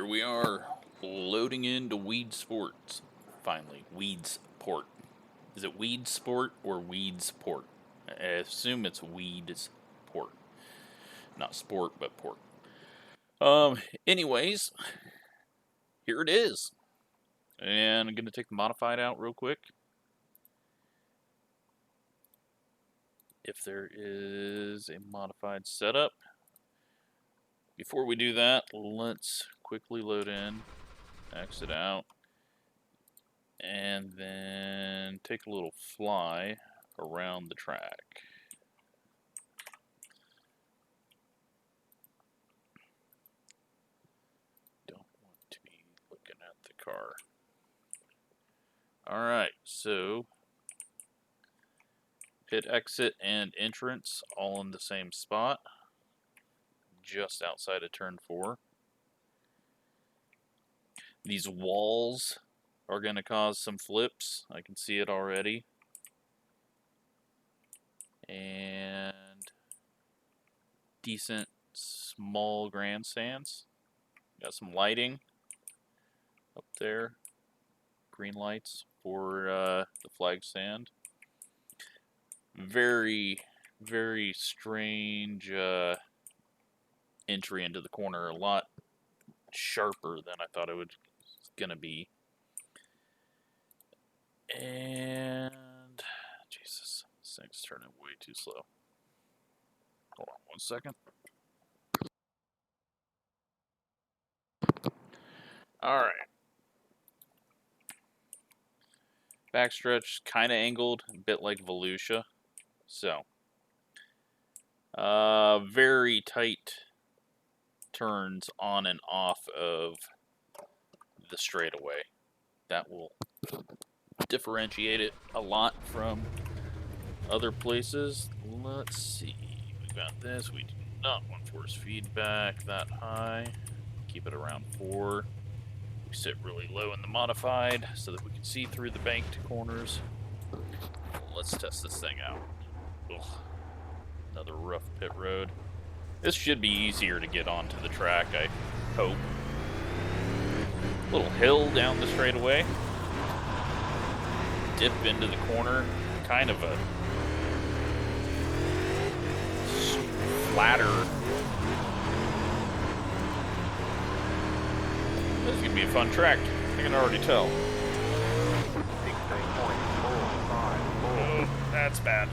Here we are, loading into Weedsport. Finally, Weedsport. Is it Weedsport or Weedsport? I assume it's Weedsport. Not sport, but port. Anyways, here it is. And I'm going to take the modified out real quick. If there is a modified setup. Before we do that, let's quickly load in, exit out, and then take a little fly around the track. Don't want to be looking at the car. Alright, so pit exit and entrance all in the same spot, just outside of turn 4. These walls are going to cause some flips. I can see it already. And decent small grandstands. Got some lighting up there. Green lights for the flag stand. Very, very strange entry into the corner. A lot sharper than I thought it was gonna be. And Jesus, this thing's turning way too slow. Hold on 1 second. Alright. Backstretch kind of angled, a bit like Volusia. So, very tight turns on and off of the straightaway. That will differentiate it a lot from other places. Let's see. We got this. We do not want force feedback that high. Keep it around 4. We sit really low in the modified so that we can see through the banked corners. Let's test this thing out. Ugh. Another rough pit road. This should be easier to get onto the track, I hope. Little hill down the straightaway. Dip into the corner. Kind of a flatter. This is going to be a fun track. I can already tell. Oh, that's bad.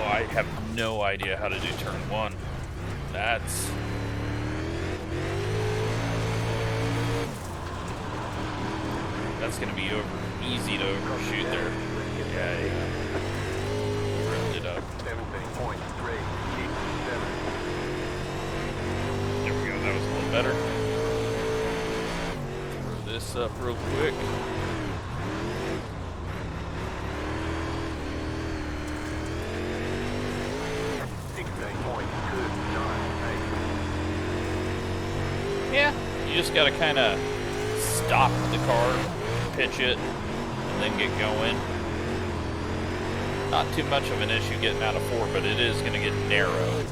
I have no idea how to do turn 1. That's going to be easy to overshoot there. Yeah, round it up. 17.3. There we go. That was a little better. Throw this up real quick. Yeah, you just gotta kind of stop the car, pitch it, and then get going. Not too much of an issue getting out of 4, but it is gonna get narrow.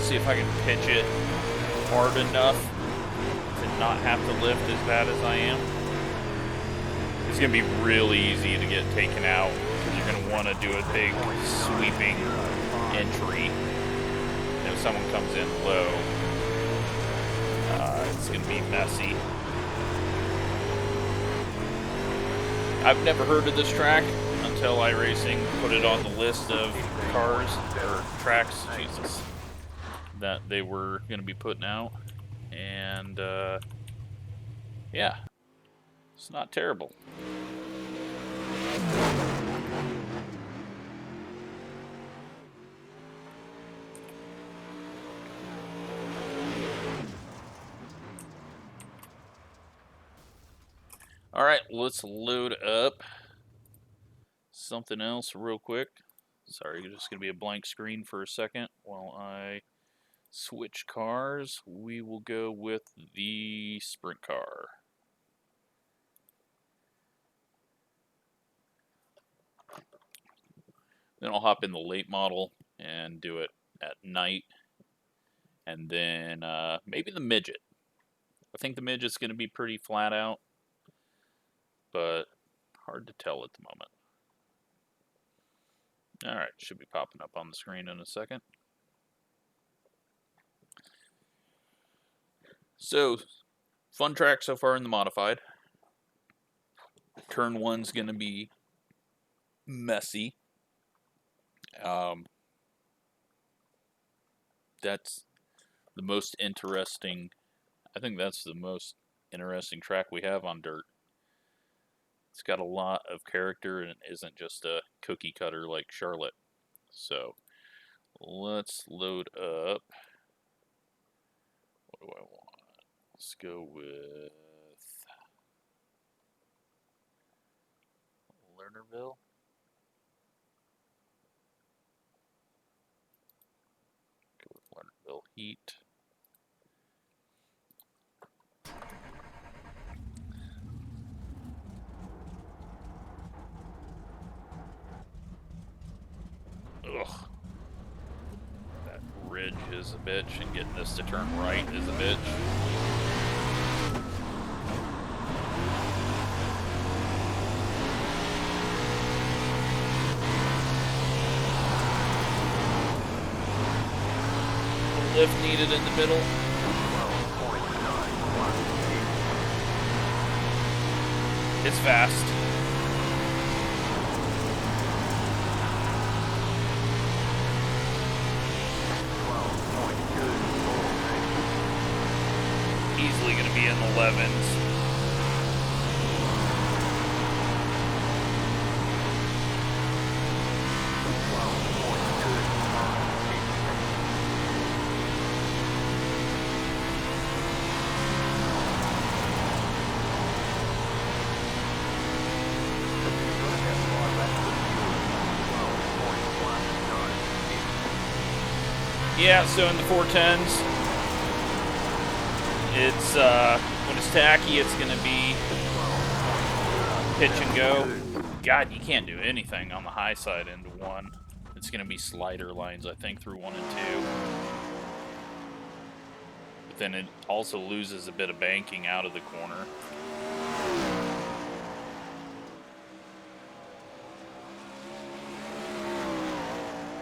See if I can pitch it hard enough to not have to lift as bad as I am. It's going to be really easy to get taken out because you're going to want to do a big sweeping entry. And if someone comes in low, it's going to be messy. I've never heard of this track until iRacing put it on the list of cars or tracks. Jesus. That they were going to be putting out, and yeah, it's not terrible. Alright, let's load up something else real quick. Sorry, just going to be a blank screen for a second while I switch cars. We will go with the sprint car. Then I'll hop in the late model and do it at night. And then maybe the midget. I think the midget's going to be pretty flat out, but hard to tell at the moment. Alright, should be popping up on the screen in a second. So, fun track so far in the modified. Turn 1's going to be messy. That's the most interesting. I think that's the most interesting track we have on dirt. It's got a lot of character and it isn't just a cookie cutter like Charlotte. So let's load up. What do I want? Let's go with Lernerville. Go with Lernerville Heat. Ugh. That ridge is a bitch, and getting this to turn right is a bitch. Lift needed in the middle. It's fast. Easily going to be in the 11s. Yeah, so in the 410s, it's when it's tacky, it's going to be pitch and go. God, you can't do anything on the high side into 1. It's going to be slider lines, I think, through 1 and 2. But then it also loses a bit of banking out of the corner.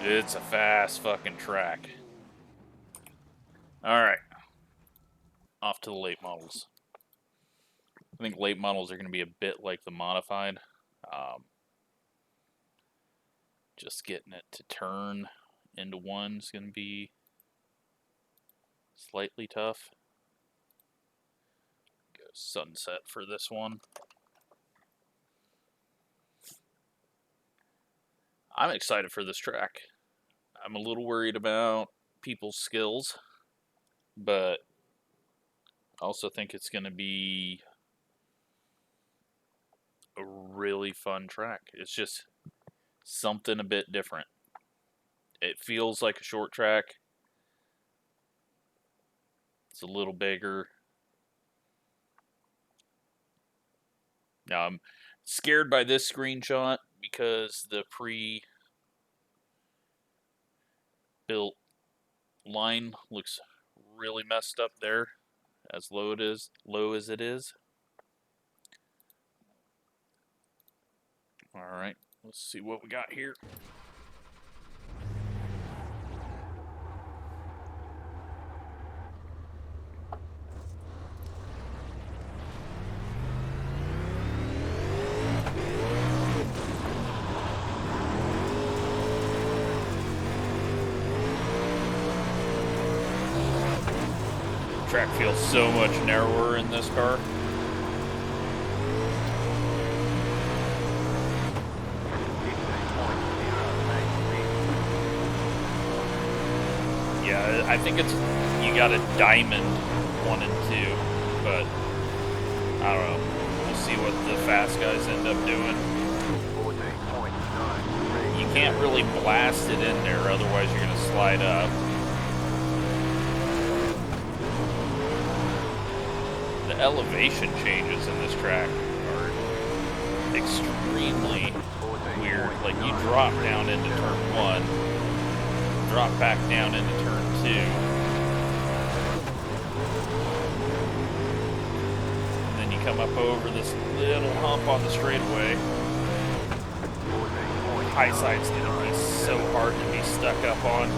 It's a fast fucking track. Alright. Off to the late models. I think late models are going to be a bit like the modified. Just getting it to turn into 1 is going to be slightly tough. Go sunset for this one. I'm excited for this track. I'm a little worried about people's skills, but I also think it's going to be a really fun track. It's just something a bit different. It feels like a short track. It's a little bigger. Now I'm scared by this screenshot because the pre-built line looks really messed up there, as low as it is. All right, let's see what we got here. Track feels so much narrower in this car. Yeah, I think it's, you got a diamond 1 and 2, but I don't know. We'll see see what the fast guys end up doing. You can't really blast it in there, otherwise you're going to slide up. The elevation changes in this track are extremely weird. Like, you drop down into turn 1, drop back down into turn 2. And then you come up over this little hump on the straightaway. High side's gonna be so hard to be stuck up on.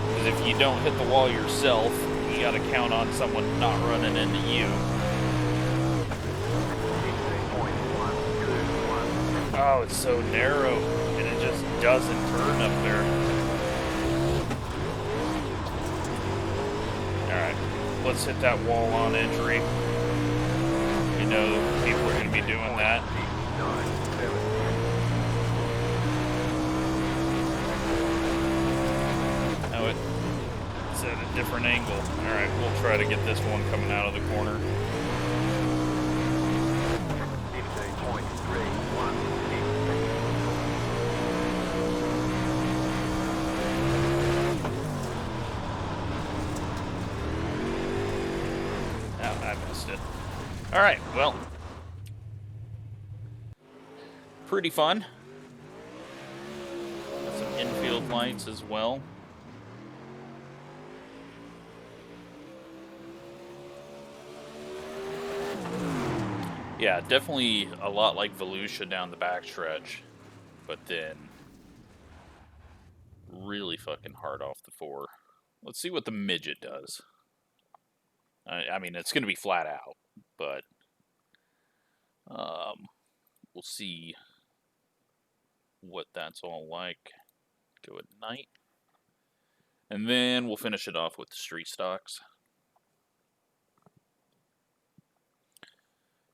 Because if you don't hit the wall yourself, you gotta count on someone not running into you. Oh, it's so narrow, and it just doesn't turn up there. Alright, let's hit that wall on entry. We know people are going to be doing that. Oh, it's at a different angle. Alright, we'll try to get this one coming out of the corner. Alright, well, pretty fun. Got some infield lights as well. Yeah, definitely a lot like Volusia down the backstretch, but then really fucking hard off the 4. Let's see what the Midget does. I mean, it's going to be flat out, but we'll see what that's all like. Go at night. And then we'll finish it off with the street stocks.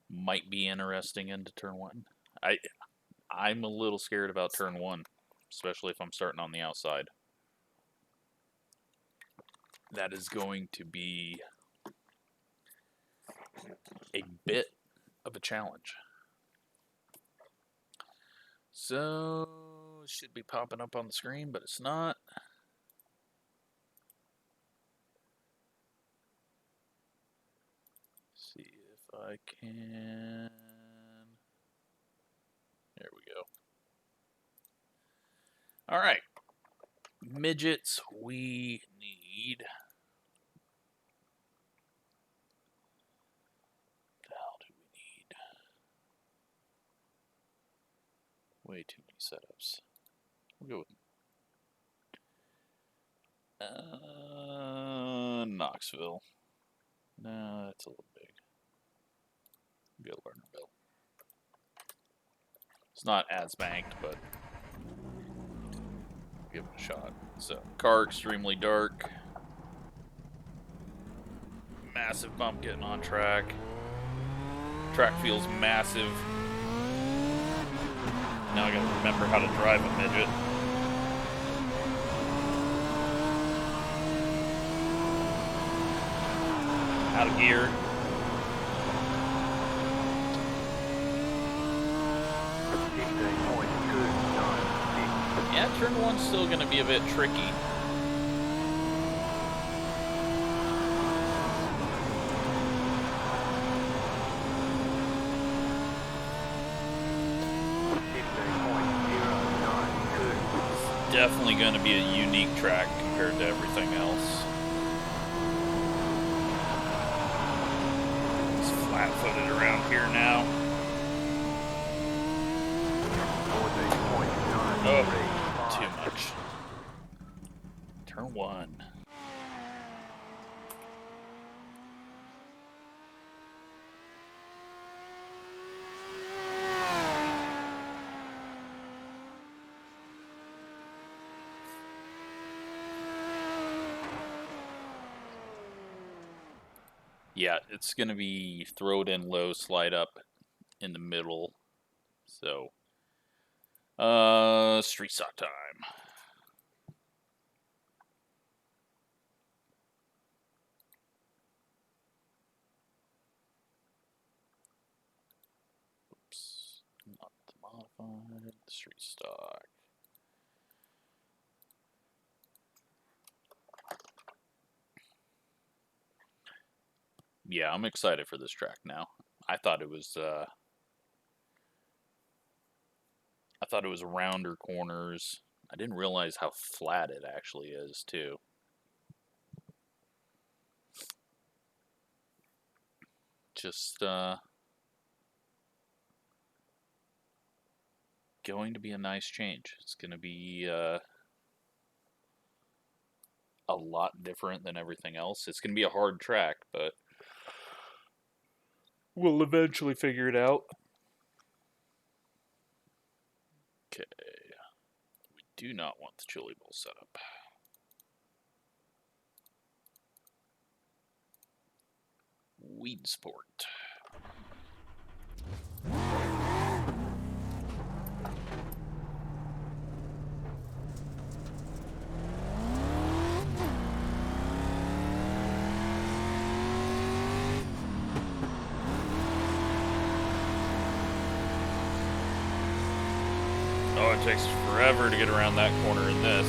Might be interesting into turn 1. I'm a little scared about turn 1, especially if I'm starting on the outside. That is going to be a bit of a challenge. So, it should be popping up on the screen, but it's not. Let's see if I can. There we go. All right. Midgets, we need. Way too many setups. We'll go with Knoxville. No, that's a little big. We'll go Lernerville. It's not as banked, but we'll give it a shot. So, car extremely dark. Massive bump getting on track. Track feels massive. Now I gotta remember how to drive a midget. Out of gear. Yeah, turn 1's still gonna be a bit tricky. Definitely going to be a unique track compared to everything else. It's flat-footed around here now. Oh, too much. Turn 1. Yeah, it's going to be throw it in low, slide up in the middle. So, street stock time. Street stock. Yeah, I'm excited for this track now. I thought it was rounder corners. I didn't realize how flat it actually is too. Just going to be a nice change. It's going to be a lot different than everything else. It's going to be a hard track, but we'll eventually figure it out. Okay. We do not want the chili bowl setup. Weedsport. Oh, it takes forever to get around that corner in this.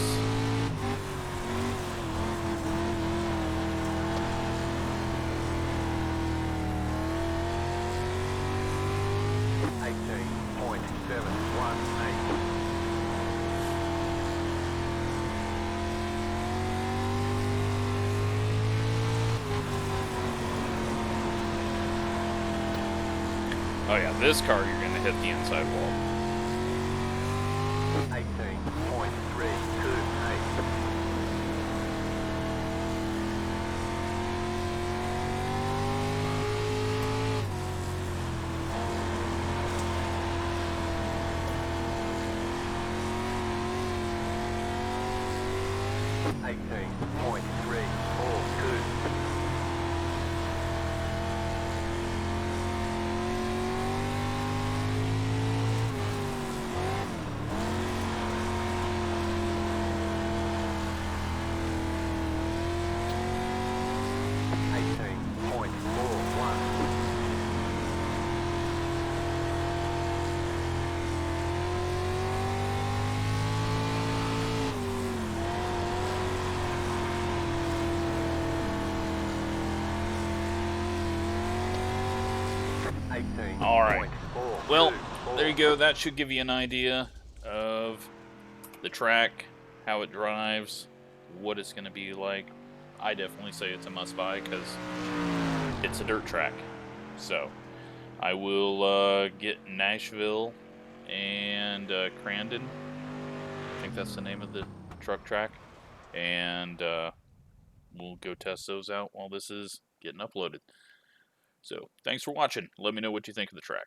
Oh yeah, this car you're going to hit the inside wall. 18.328. All right. Well, there you go. That should give you an idea of the track, how it drives, what it's going to be like. I definitely say it's a must-buy because it's a dirt track. So, I will get Nashville and Crandon. I think that's the name of the truck track. And we'll go test those out while this is getting uploaded. So, thanks for watching. Let me know what you think of the track.